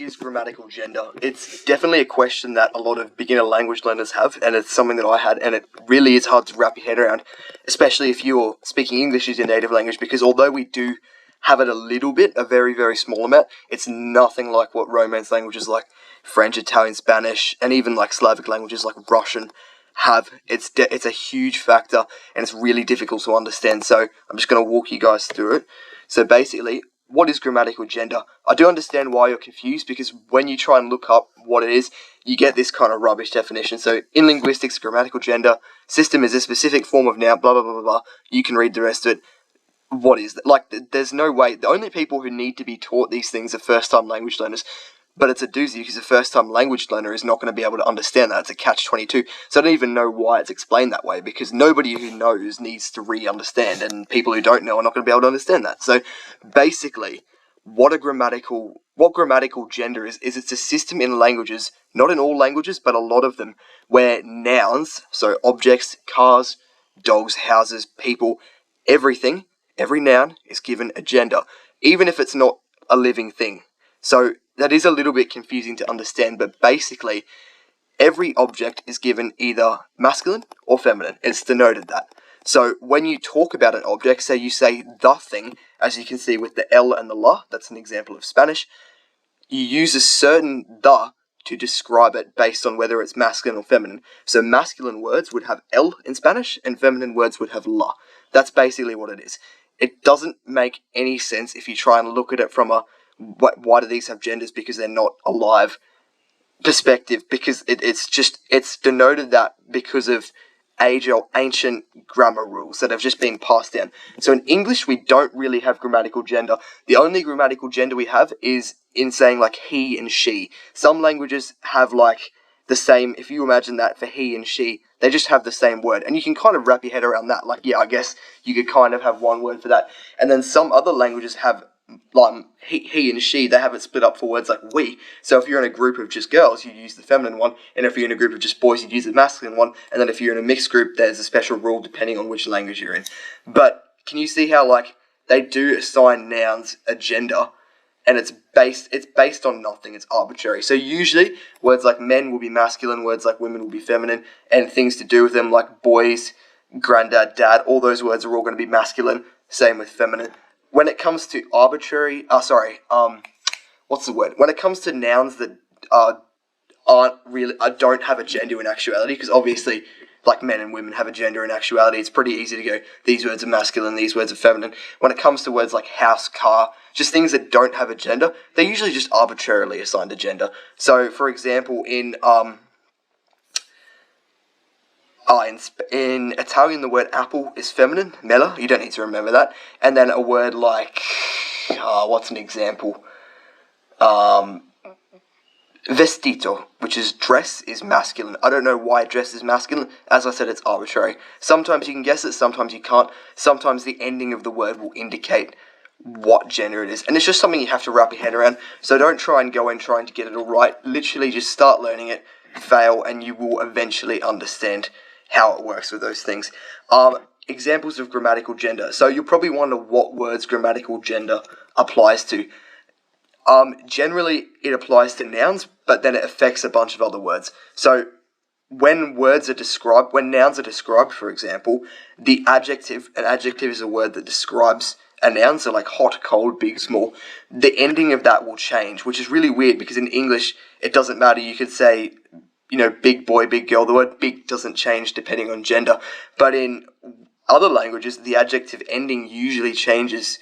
is grammatical gender? It's definitely a question that a lot of beginner language learners have, and it's something that I had, and it really is hard to wrap your head around, especially if you're speaking English as your native language, because although we do have it a little bit, a very, very small amount, it's nothing like what Romance languages like French, Italian, Spanish, and even like Slavic languages like Russian have. It's a huge factor, and it's really difficult to understand, so I'm just going to walk you guys through it. So basically, what is grammatical gender? I do understand why you're confused, because when you try and look up what it is, you get this kind of rubbish definition. So in linguistics, grammatical gender, system is a specific form of noun, blah, blah, blah, blah, blah. You can read the rest of it. What is that? Like, there's no way. The only people who need to be taught these things are first-time language learners. But it's a doozy, because a first-time language learner is not going to be able to understand that. It's a catch-22. So I don't even know why it's explained that way, because nobody who knows needs to re-understand, and people who don't know are not going to be able to understand that. So basically, what grammatical gender is it's a system in languages, not in all languages, but a lot of them, where nouns, so objects, cars, dogs, houses, people, everything, every noun is given a gender, even if it's not a living thing. So that is a little bit confusing to understand, but basically, every object is given either masculine or feminine. It's denoted that. So when you talk about an object, say you say the thing, as you can see with the L and the la, that's an example of Spanish, you use a certain the to describe it based on whether it's masculine or feminine. So masculine words would have L in Spanish, and feminine words would have la. That's basically what it is. It doesn't make any sense if you try and look at it from a why do these have genders because they're not alive perspective, because it's denoted that because of age or ancient grammar rules that have just been passed down. So in English, we don't really have grammatical gender. The only grammatical gender we have is in saying like he and she. Some languages have like the same, if you imagine that for he and she, they just have the same word. And you can kind of wrap your head around that. Like, yeah, I guess you could kind of have one word for that. And then some other languages have like he and she, they have it split up for words like we. So if you're in a group of just girls, you use the feminine one, and if you're in a group of just boys, you'd use the masculine one, and then if you're in a mixed group, there's a special rule depending on which language you're in. But can you see how like they do assign nouns a gender, and it's based on nothing, it's arbitrary. So usually words like men will be masculine, words like women will be feminine, and things to do with them like boys, granddad, dad, all those words are all going to be masculine, same with feminine. When it comes to arbitrary, what's the word? When it comes to nouns that aren't really, don't have a gender in actuality, because obviously, like men and women have a gender in actuality, it's pretty easy to go, these words are masculine, these words are feminine. When it comes to words like house, car, just things that don't have a gender, they're usually just arbitrarily assigned a gender. So, for example, in Italian, the word apple is feminine, mela, you don't need to remember that. And then a word like, what's an example? Vestito, which is dress, is masculine. I don't know why dress is masculine. As I said, it's arbitrary. Sometimes you can guess it, sometimes you can't. Sometimes the ending of the word will indicate what gender it is. And it's just something you have to wrap your head around. So don't try and go in trying to get it all right. Literally just start learning it, fail, and you will eventually understand how it works with those things. Examples of grammatical gender. So you'll probably wonder what words grammatical gender applies to. Generally, it applies to nouns, but then it affects a bunch of other words. So when nouns are described, for example, the adjective, an adjective is a word that describes a noun, so like hot, cold, big, small, the ending of that will change, which is really weird because in English, it doesn't matter. You could say, big boy, big girl. The word big doesn't change depending on gender. But in other languages, the adjective ending usually changes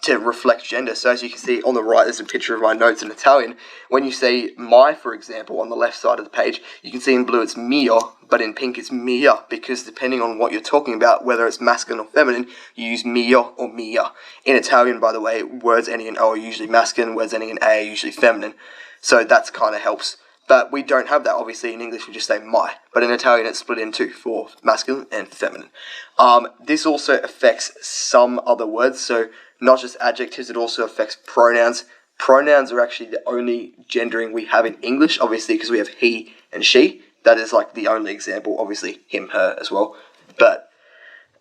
to reflect gender. So as you can see on the right, there's a picture of my notes in Italian. When you say my, for example, on the left side of the page, you can see in blue it's mio, but in pink it's mia, because depending on what you're talking about, whether it's masculine or feminine, you use mio or mia. In Italian, by the way, words ending in O are usually masculine, words ending in A are usually feminine. So that's kind of helps. But we don't have that, obviously. In English, we just say my. But in Italian, it's split in two, for masculine and feminine. This also affects some other words. So not just adjectives, it also affects pronouns. Pronouns are actually the only gendering we have in English, obviously, because we have he and she. That is like the only example. Obviously, him, her as well. But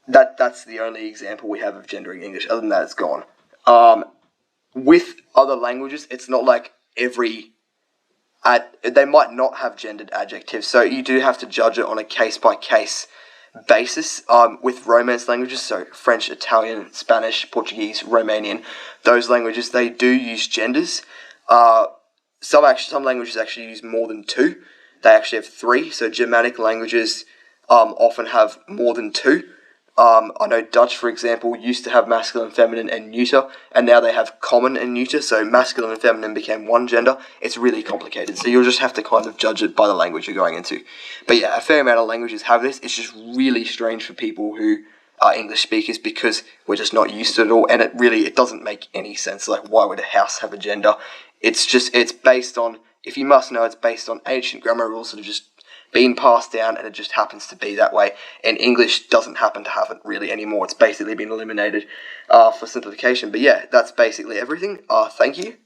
that's the only example we have of gendering English. Other than that, it's gone. With other languages, it's not like they might not have gendered adjectives, so you do have to judge it on a case-by-case basis. With Romance languages, so French, Italian, Spanish, Portuguese, Romanian, those languages, they do use genders. Some languages actually use more than two. They actually have three, so Germanic languages often have more than two. I know Dutch, for example, used to have masculine, feminine, and neuter, and now they have common and neuter, so masculine and feminine became one gender. It's really complicated, so you'll just have to kind of judge it by the language you're going into. But yeah, a fair amount of languages have this. It's just really strange for people who are English speakers because we're just not used to it all, and it doesn't make any sense. Like, why would a house have a gender? It's based on, if you must know, it's based on ancient grammar rules that have just been passed down, and it just happens to be that way. And English doesn't happen to have it really anymore. It's basically been eliminated for simplification. But yeah, that's basically everything. Thank you.